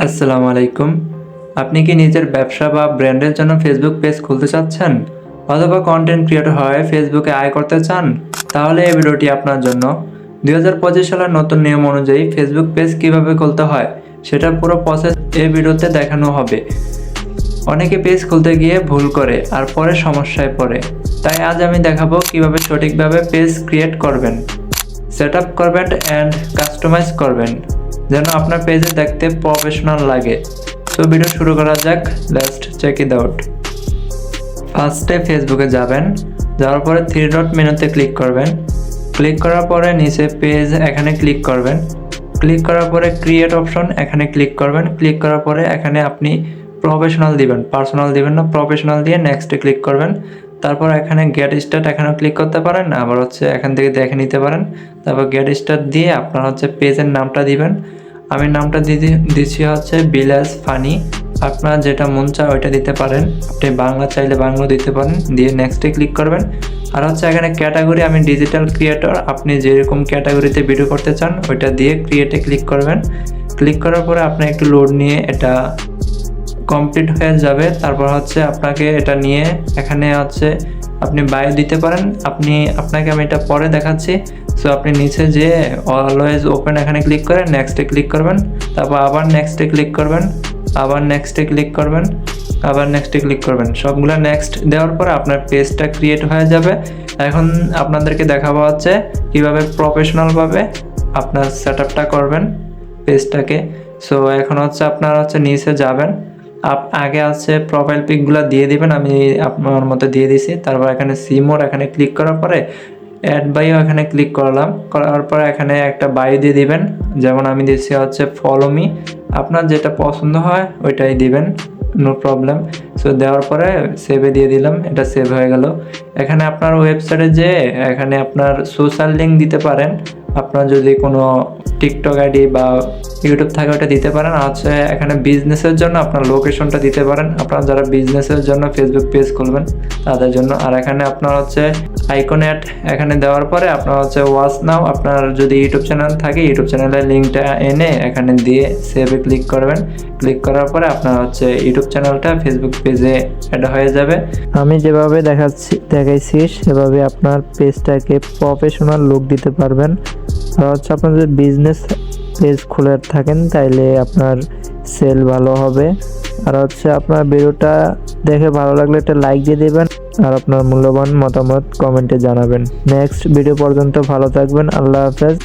আসসালামু আলাইকুম। আপনি কি নিজের ব্যবসা বা ব্র্যান্ডের জন্য ফেসবুক পেজ খুলতে চাচ্ছেন অথবা কন্টেন্ট ক্রিয়েটর হয়ে ফেসবুকে আয় করতে চান? তাহলে এই ভিডিওটি আপনার জন্য। 2025 সালের নতুন নিয়ম অনুযায়ী ফেসবুক পেজ কিভাবে খুলতে হয় সেটার পুরো প্রসেস এই ভিডিওতে দেখানো হবে। অনেকে পেজ খুলতে গিয়ে ভুল করে আর পরে সমস্যায় পড়ে, তাই আজ আমি দেখাবো কিভাবে সঠিকভাবে পেজ ক্রিয়েট করবেন, সেট আপ করবেন অ্যান্ড কাস্টমাইজ করবেন যেন আপনার পেজে দেখতে প্রফেশনাল লাগে। তো ভিডিও শুরু করা যাক, লেটস চেক ইট আউট। ফার্স্টে ফেসবুকে যাবেন, যাওয়ার পরে থ্রি ডট মেনুতে ক্লিক করবেন। ক্লিক করার পরে নিচে পেজ এখানে ক্লিক করবেন। ক্লিক করার পরে ক্রিয়েট অপশন এখানে ক্লিক করবেন। ক্লিক করার পরে এখানে আপনি প্রফেশনাল দিবেন, পার্সোনাল দিবেন না, প্রফেশনাল দিয়ে নেক্সটে ক্লিক করবেন। তারপর এখানে গেট স্টার্ট এখানেও ক্লিক করতে পারেন, আবার এখান থেকে দেখে নিতে পারেন। তারপর গেট স্টার্ট দিয়ে আপনার পেজের নামটা দিবেন। আমি নামটা দিচ্ছি ভিলেজ ফানি। আপনার যেটা মন চায় ওইটা দিতে পারেন, আপনি বাংলা চাইলে বাংলা দিতে পারেন, দিয়ে নেক্সটে ক্লিক করবেন। আর এখানে ক্যাটাগরি আমি ডিজিটাল ক্রিয়েটর, আপনি যেরকম ক্যাটাগরিতে ভিডিও করতে চান ওইটা দিয়ে ক্রিয়েটে ক্লিক করবেন। ক্লিক করার পরে আপনার একটু লোড নিয়ে এটা কমপ্লিট হয়ে যাবে। তারপর আপনাকে এটা নিয়ে এখানে আপনি বায়ো দিতে পারেন। আপনাকে আমি এটা পরে দেখাচ্ছি। সো আপনি নিচে যে অলওয়েজ ওপেন এখানে ক্লিক করে নেক্সটে ক্লিক করবেন। তারপর আবার নেক্সটে ক্লিক করবেন, আবার নেক্সটে ক্লিক করবেন, আবার নেক্সটে ক্লিক করবেন। সবগুলো নেক্সট দেওয়ার পরে আপনার পেজটা ক্রিয়েট হয়ে যাবে। এখন আপনাদেরকে দেখাবো কীভাবে প্রফেশনালভাবে আপনার সেট আপটা করবেন পেজটাকে। সো এখন আপনার নিচে যাবেন, আগে প্রোফাইল পিকগুলো দিয়ে দিবেন, আমি আপনার মতো দিয়ে দিছি। তারপর এখানে সি মোর এখানে ক্লিক করার পরে অ্যাড বায়ো এখানে ক্লিক করলাম, করার পরে এখানে একটা বায়ো দিয়ে দিবেন। যেমন আমি দিচ্ছি ফলো মি, আপনার যেটা পছন্দ হয় ওইটাই দিবেন, নো প্রবলেম। সো দেওয়ার পরে সেভে দিয়ে দিলাম, এটা সেভ হয়ে গেল। এখানে আপনার ওয়েবসাইটে যে এখানে আপনার সোশ্যাল লিঙ্ক দিতে পারেন, আপনার যদি কোনো টিকটক আইডি বা ইউটিউব থাকে ওটা দিতে পারেন। এখানে বিজনেসের জন্য আপনার লোকেশনটা দিতে পারেন, আপনার যারা বিজনেসের জন্য ফেসবুক পেজ খুলবেন তাদের জন্য। আর এখানে আপনার আইকন অ্যাড এখানে দেওয়ার পরে আপনার ওয়াচ নাও, আপনার যদি ইউটিউব চ্যানেল থাকে ইউটিউব চ্যানেলের লিঙ্কটা এনে এখানে দিয়ে সেভে ক্লিক করবেন। ক্লিক করার পরে আপনার ইউটিউব চ্যানেলটা ফেসবুক পেজে অ্যাড হয়ে যাবে। আমি যেভাবে দেখাইছি সেভাবে আপনার পেজটাকে প্রফেশনাল লুক দিতে পারবেন। আর আপনার যদি বিজনেস পেজ খুলে থাকেন তাইলে আপনার সেল ভালো হবে। আর আপনার ভিডিওটা দেখে ভালো লাগলে একটা লাইক দিয়ে দেবেন আর আপনার মূল্যবান মতামত কমেন্টে জানাবেন। নেক্সট ভিডিও পর্যন্ত ভালো থাকবেন। আল্লাহ হাফেজ।